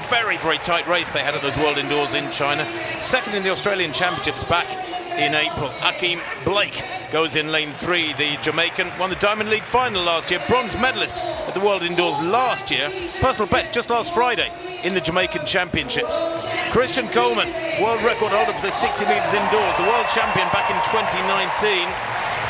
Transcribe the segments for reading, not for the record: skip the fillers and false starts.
very, very tight race they had at those World Indoors in China. Second in the Australian Championships back in April. Akeem Blake goes in lane 3. The Jamaican won the Diamond League final last year. Bronze medalist at the World Indoors last year. Personal best just last Friday in the Jamaican Championships. Christian Coleman, world record holder for the 60 metres indoors. The world champion back in 2019.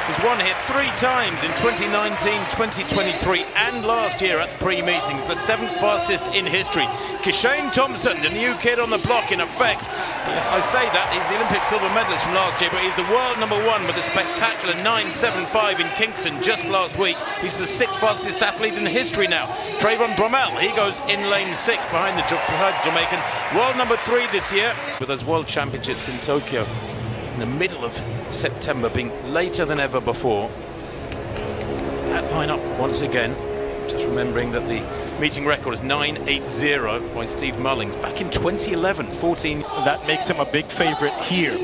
Has won here 3 times in 2019, 2023 and last year at the pre-meetings. The 7th fastest in history. Kishane Thompson, the new kid on the block in effect. Yes, I say that, he's the Olympic silver medalist from last year, but he's the world #1 with a spectacular 9.75 in Kingston just last week. He's the 6th fastest athlete in history now. Trayvon Bromell, he goes in lane 6 behind the Jamaican. World #3 this year with those World Championships in Tokyo in the middle of September being later than ever before. That lineup once again, just remembering that the meeting record is 9.80 by Steve Mullings back in 2011, 14. That makes him a big favorite here,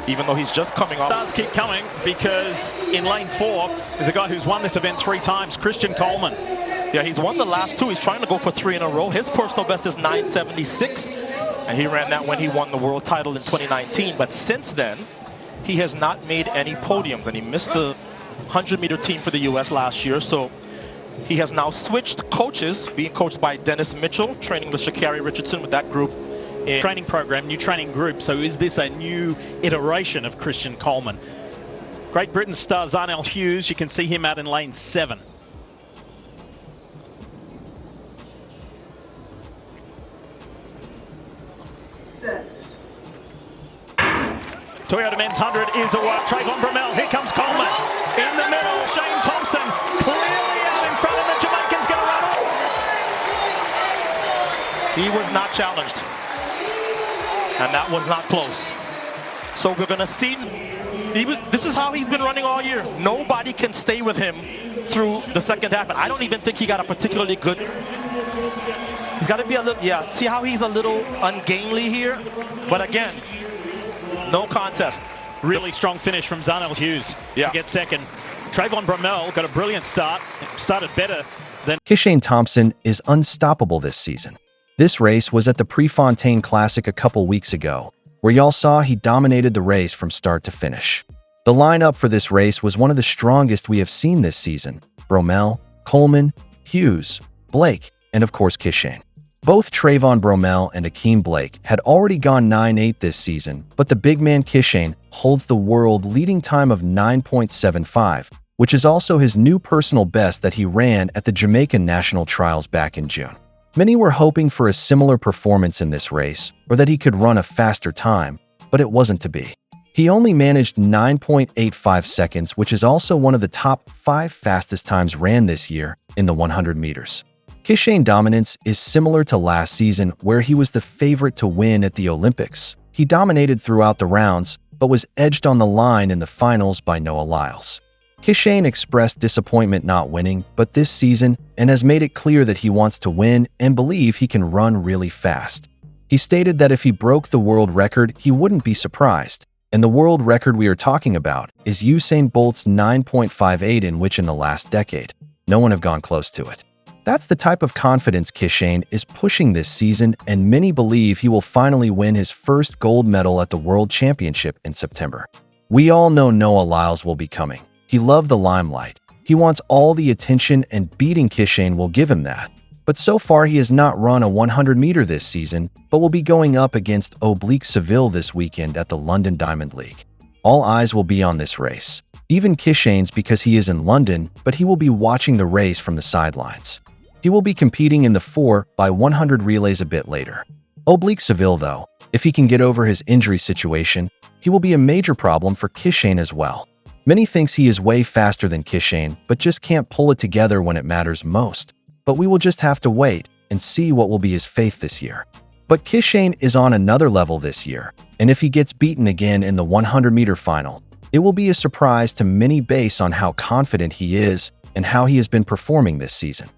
even though he's just coming off. Does keep coming because in lane 4 is a guy who's won this event 3 times, Christian Coleman. Yeah, he's won the last 2. He's trying to go for 3 in a row. His personal best is 9.76. And he ran that when he won the world title in 2019. But since then, he has not made any podiums. And he missed the 100-meter team for the U.S. last year. So he has now switched coaches, being coached by Dennis Mitchell, training with Sha'Carri Richardson with that group. Training program, new training group. So is this a new iteration of Christian Coleman? Great Britain star Zarnell Hughes, you can see him out in lane 7. Toyota Men's 100 is a walk. Trayvon Bromell, here comes Coleman. In the middle, Shane Thompson clearly out in front, and the Jamaican's going to run off. He was not challenged. And that was not close. So we're going to see, this is how he's been running all year. Nobody can stay with him through the second half. And I don't even think he got a particularly good, he's got to be a little, yeah, see how he's a little ungainly here? But again, no contest. Really strong finish from Zarnell Hughes to get second. Trayvon Bromell got a brilliant start. Started better than Kishane Thompson is unstoppable this season. This race was at the Prefontaine Classic a couple weeks ago, where y'all saw he dominated the race from start to finish. The lineup for this race was one of the strongest we have seen this season. Bromell, Coleman, Hughes, Blake, and of course Kishane. Both Trayvon Bromell and Akeem Blake had already gone 9.8 this season, but the big man Kishane holds the world leading time of 9.75, which is also his new personal best that he ran at the Jamaican National Trials back in June. Many were hoping for a similar performance in this race, or that he could run a faster time, but it wasn't to be. He only managed 9.85 seconds, which is also one of the top 5 fastest times ran this year in the 100 meters. Kishane dominance is similar to last season, where he was the favorite to win at the Olympics. He dominated throughout the rounds, but was edged on the line in the finals by Noah Lyles. Kishane expressed disappointment not winning, but this season, and has made it clear that he wants to win and believe he can run really fast. He stated that if he broke the world record, he wouldn't be surprised. And the world record we are talking about is Usain Bolt's 9.58, in which in the last decade, no one have gone close to it. That's the type of confidence Kishane is pushing this season, and many believe he will finally win his first gold medal at the World Championship in September. We all know Noah Lyles will be coming. He loved the limelight. He wants all the attention, and beating Kishane will give him that. But so far he has not run a 100-meter this season, but will be going up against Oblique Seville this weekend at the London Diamond League. All eyes will be on this race. Even Kishane's, because he is in London, but he will be watching the race from the sidelines. He will be competing in the 4x100 relays a bit later. Oblique Seville, though, if he can get over his injury situation, he will be a major problem for Kishane as well. Many thinks he is way faster than Kishane, but just can't pull it together when it matters most. But we will just have to wait and see what will be his fate this year. But Kishane is on another level this year, and if he gets beaten again in the 100-meter final, it will be a surprise to many based on how confident he is and how he has been performing this season.